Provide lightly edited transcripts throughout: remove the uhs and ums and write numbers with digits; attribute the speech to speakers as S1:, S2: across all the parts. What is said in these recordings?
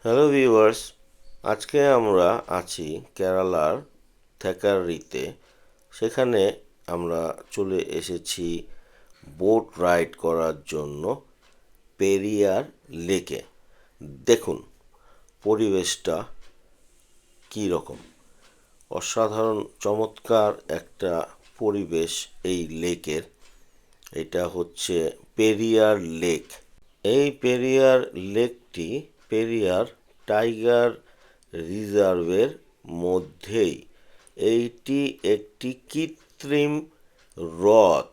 S1: Hello viewers, আজকে আমরা আছি কেরালার থ্যাকারিতে। সেখানে আমরা চলে এসেছি বোট রাইড করার জন্য পেরিয়ার লেকে। দেখুন পরিবেশটা কী রকম, অসাধারণ চমৎকার একটা পরিবেশ এই লেকের। এটা হচ্ছে পেরিয়ার লেক। এই পেরিয়ার লেকটি পেরিয়ার টাইগার রিজার্ভের মধ্যেই। এইটি একটি কৃত্রিম হ্রদ।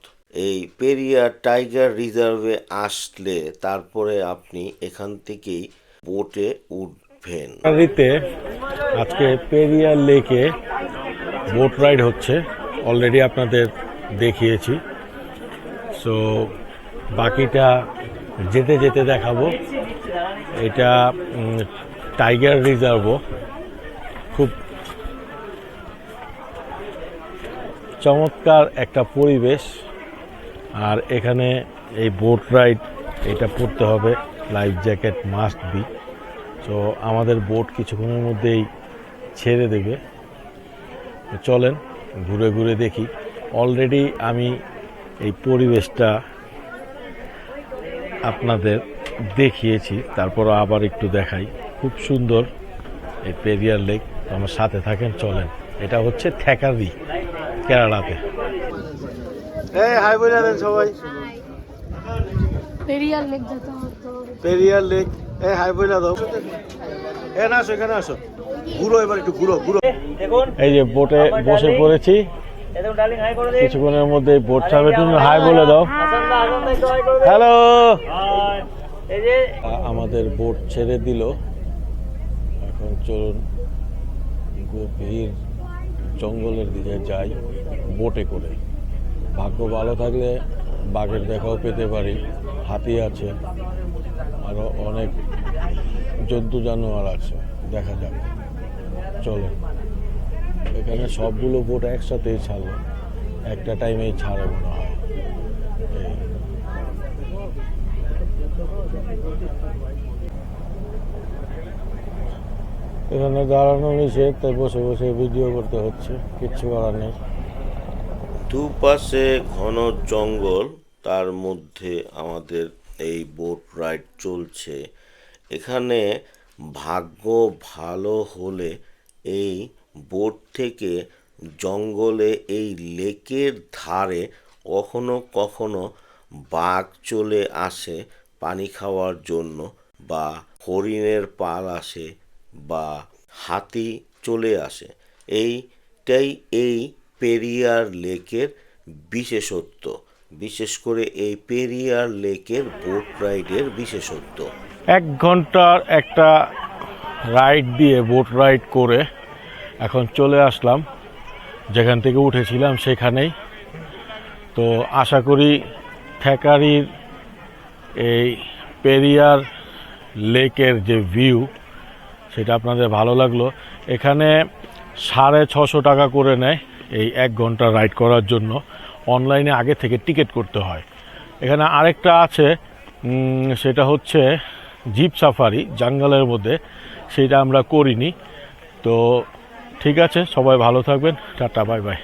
S1: এই পেরিয়ার টাইগার রিজার্ভে আসলে তারপরে আপনি এখান থেকেই বোটে উঠবেন।
S2: আজকে পেরিয়ার লেকে বোট রাইড হচ্ছে, অলরেডি আপনাদের দেখিয়েছি। সো বাকিটা যেতে যেতে দেখাবো। এটা টাইগার রিজার্ভও, খুব চমৎকার একটা পরিবেশ। আর এখানে এই বোট রাইড এটা পড়তে হবে, লাইফ জ্যাকেট মাস্ট বি। তো আমাদের বোট কিছুক্ষণের মধ্যেই ছেড়ে দেবে। চলেন ঘুরে ঘুরে দেখি। অলরেডি আমি এই পরিবেশটা আপনাদের দেখিয়েছি, তারপর আবার একটু দেখাই। খুব সুন্দর এই পেরিয়ার লেক। আমার সাথে থাকেন, চলেন। এটা হচ্ছে থ্যাকারি, কেরালাতে।
S3: হাই বলে দেন সবাই।
S4: পেরিয়ার লেক যেতে হতো।
S3: পেরিয়ার লেক, হাই বলে দাও। না আসো, এখানে আসো, ঘুরো এবার একটু ঘুরো ঘুরো।
S2: এই যে বোটে বসে পড়েছি, কিছুক্ষণের মধ্যে বোট ছাড়বে। তুমি হাই বলে দাও। হ্যালো। আমাদের বোট ছেড়ে দিল। এখন চলুন গভীর জঙ্গলের দিকে যাই বোটে করে। ভাগ্য ভালো থাকলে বাঘের দেখাও পেতে পারি। হাতি আছে, আরো অনেক জন্তু জানোয়ার আছে, দেখা যাক। চলো, এখানে সবগুলো বোট একসাথেই ছাড়লো, একটা টাইমেই ছাড়ে মনে হয়। এখানে দাঁড়ানো নিষেধ, তাই বসে বসে ভিডিও করতে হচ্ছে, কিচ্ছু করার নেই।
S1: দুপাশে ঘন জঙ্গল, তার মধ্যে আমাদের এই বোট রাইড চলছে। এখানে ভাগ্য ভালো হলে এই বোট থেকে জঙ্গলে এই লেকের ধারে কখনো কখনো বাঘ চলে আসে পানি খাওয়ার জন্য, বা হরিণের পাল আসে, বা হাতি চলে আসে। এইটাই এই পেরিয়ার লেকের বিশেষত্ব, বিশেষ করে এই পেরিয়ার লেকের বোট রাইডের বিশেষত্ব।
S2: 1 ঘন্টার একটা রাইড দিয়ে, বোট রাইড করে এখন চলে আসলাম যেখান থেকে উঠেছিলাম সেখানেই। তো আশা করি থ্যাকারির এই পেরিয়ার লেকের যে ভিউ, সেটা আপনাদের ভালো লাগলো। এখানে 650 টাকা করে নেয় এই 1 ঘন্টা রাইড করার জন্য। অনলাইনে আগে থেকে টিকিট করতে হয়। এখানে আরেকটা আছে, সেটা হচ্ছে জিপ সাফারি জঙ্গলের মধ্যে, সেটা আমরা করিনি। তো ঠিক আছে, সবাই ভালো থাকবেন, টাটা, বাই বাই।